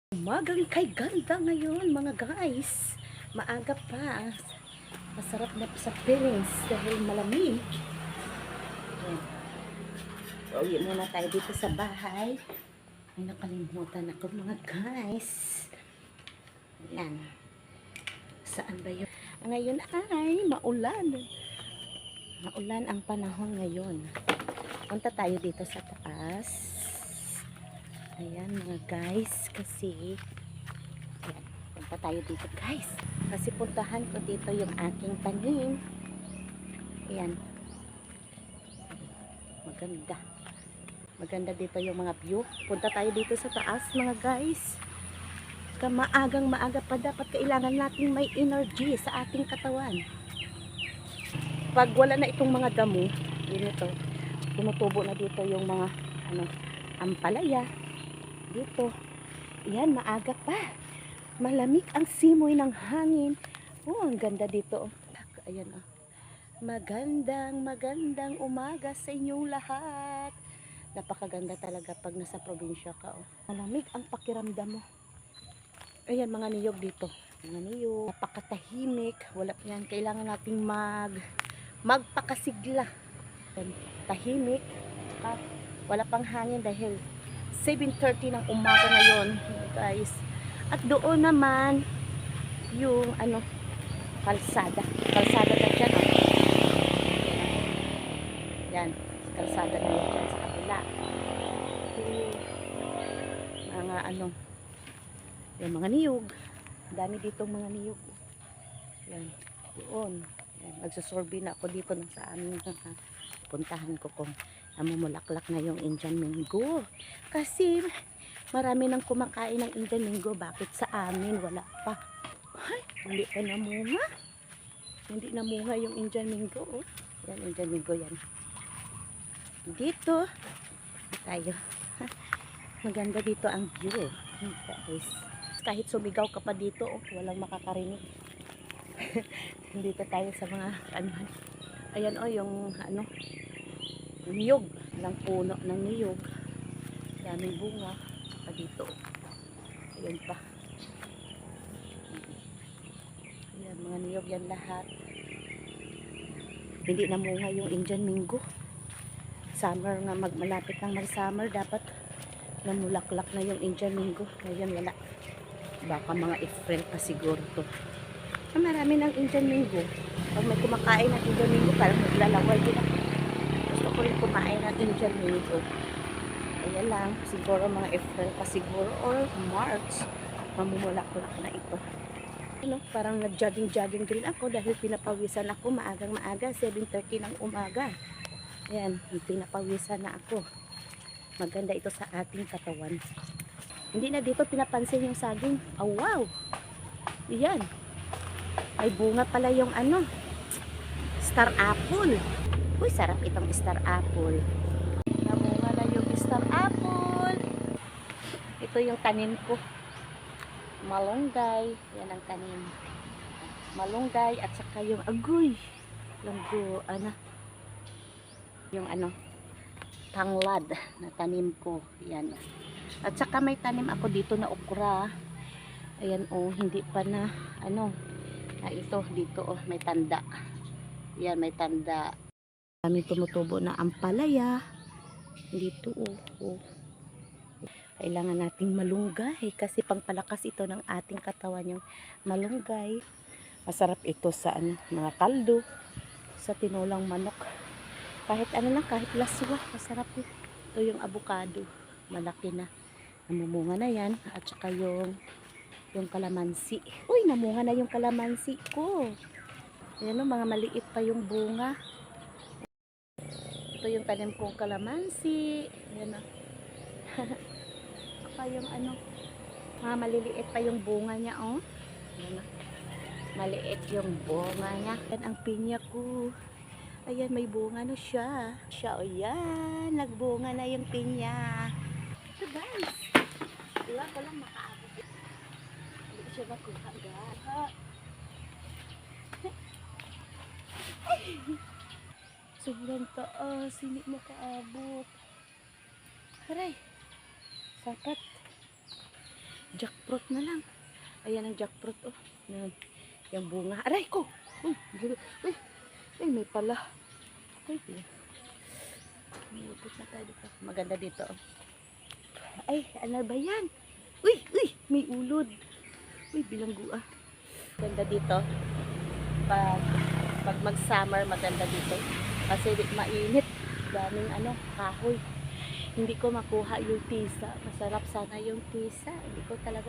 Umagang kay ganda ngayon mga guys. Maaga pa. Masarap na sa feelings dahil malamig. Ayan. Pauwi muna tayo dito sa bahay. Ay nakalimutan ako mga guys. Ayan. Saan ba yun? Ngayon ay maulan. Maulan ang panahon ngayon. Punta tayo dito sa taas. Ayan mga guys, kasi ayan, punta tayo dito guys. Kasi puntahan ko dito yung aking tanim. Ayan. Maganda. Maganda dito yung mga view. Punta tayo dito sa taas mga guys. Maagang maaga pa dapat kailangan natin may energy sa ating katawan. Pag wala na itong mga damo, yun ito, tumutubo na dito yung mga ampalaya. Dito. Yan, maaga pa. Malamig ang simoy ng hangin. Oh, ang ganda dito. Ayan oh. Magandang umaga sa inyong lahat. Napakaganda talaga pag nasa probinsya ka oh. Malamig ang pakiramdam mo. Ayan, mga niyog dito. Mga niyog. Napakatahimik. Wala yan. Kailangan nating magpakasigla. Tahimik. Wala pang hangin dahil 7:30 ng umaga ngayon guys. At doon naman yung kalsada na dyan oh. Yan, kalsada na dyan sa kabila. Mga yung mga niyog. Dami dito mga niyog. Yan, doon. Yan, magsusurvey na ako dito sa aming puntahan ko kung namumulaklak na yung Indian mango. Kasi marami nang kumakain ng Indian mango. Bakit sa amin wala pa? Ay, hindi pa namunga. Hindi namunga yung Indian mango. Oh. Yan, Indian mango yan. Dito tayo. Maganda dito ang view. Guys. Kahit sumigaw ka pa dito, oh, walang makakarinig. Dito tayo sa mga ayan oh, yung niyog, ng puno ng niyog. Daming bunga pa dito. Ayan pa. Ayan, mga niyog yan lahat. Hindi namunga yung Indian mango. Summer na malapit ng mag-summer, dapat namulaklak na yung Indian mango. Ngayon wala. Baka mga April pa siguro to. Marami ng Indian mango. Pag may kumakain ng Indian mango, parang maglalaway din ako. Gusto ko rin kumain ng Indian mango. Ayan lang, siguro mga April pa siguro or March, mamumulak-ulak na ito. Parang nag-jogging din ako dahil pinapawisan ako maagang maaga, 7:30 ng umaga. Ayan, pinapawisan na ako. Maganda ito sa ating katawan. Hindi na dito pinapansin yung saging. Oh, wow! Ayan. May bunga pala yung star apple. Uy, sarap itong star apple. Namunga na yung star apple. Ito yung tanim ko. Malunggay. Yan ang tanim. Malunggay at saka yung agoy. Langgo, yung tanglad na tanim ko. Yan. At saka may tanim ako dito na okra. Ayan oh, hindi pa na ito dito oh, may tanda. Yan, may tanda. Kami tumutubo na ampalaya dito oh. Kailangan nating malunggay kasi pangpalakas ito ng ating katawan yung malunggay. Masarap ito sa mga kaldo, sa tinulang manok, kahit lang, kahit laswa, masarap ito. Yung avocado, malaki na, namumunga na yan. At saka yung kalamansi. Uy, namunga na yung kalamansi ko. Ayan o, mga maliit pa yung bunga. Ito yung tanim kong kalamansi. Ayan o. Pa yung mga maliliit pa yung bunga niya oh. Ayan o. Maliit yung bunga niya. Ayan ang pinya ko. Ayan, may bunga na siya. O yan, nagbunga na yung pinya. So guys, diba ko lang makaabot. Hindi ko siya makuha guys. Sobrang taas, hindi makaabot. Aray, sapat. jackfruit na lang. Ayan ang jackfruit, oh. Yung bunga. Aray ko! Uy, uy, uy, may pala. Uy, umipot na tayo dito. Maganda dito, oh. Ay, ano ba yan? Uy, uy, may ulod. Uy, bilanggo, ah. Maganda dito. Pag mag-summer, maganda dito. Kasi mainit. Daming ano, kahoy. Hindi ko makuha yung tisa. Masarap sana yung tisa. Hindi ko talaga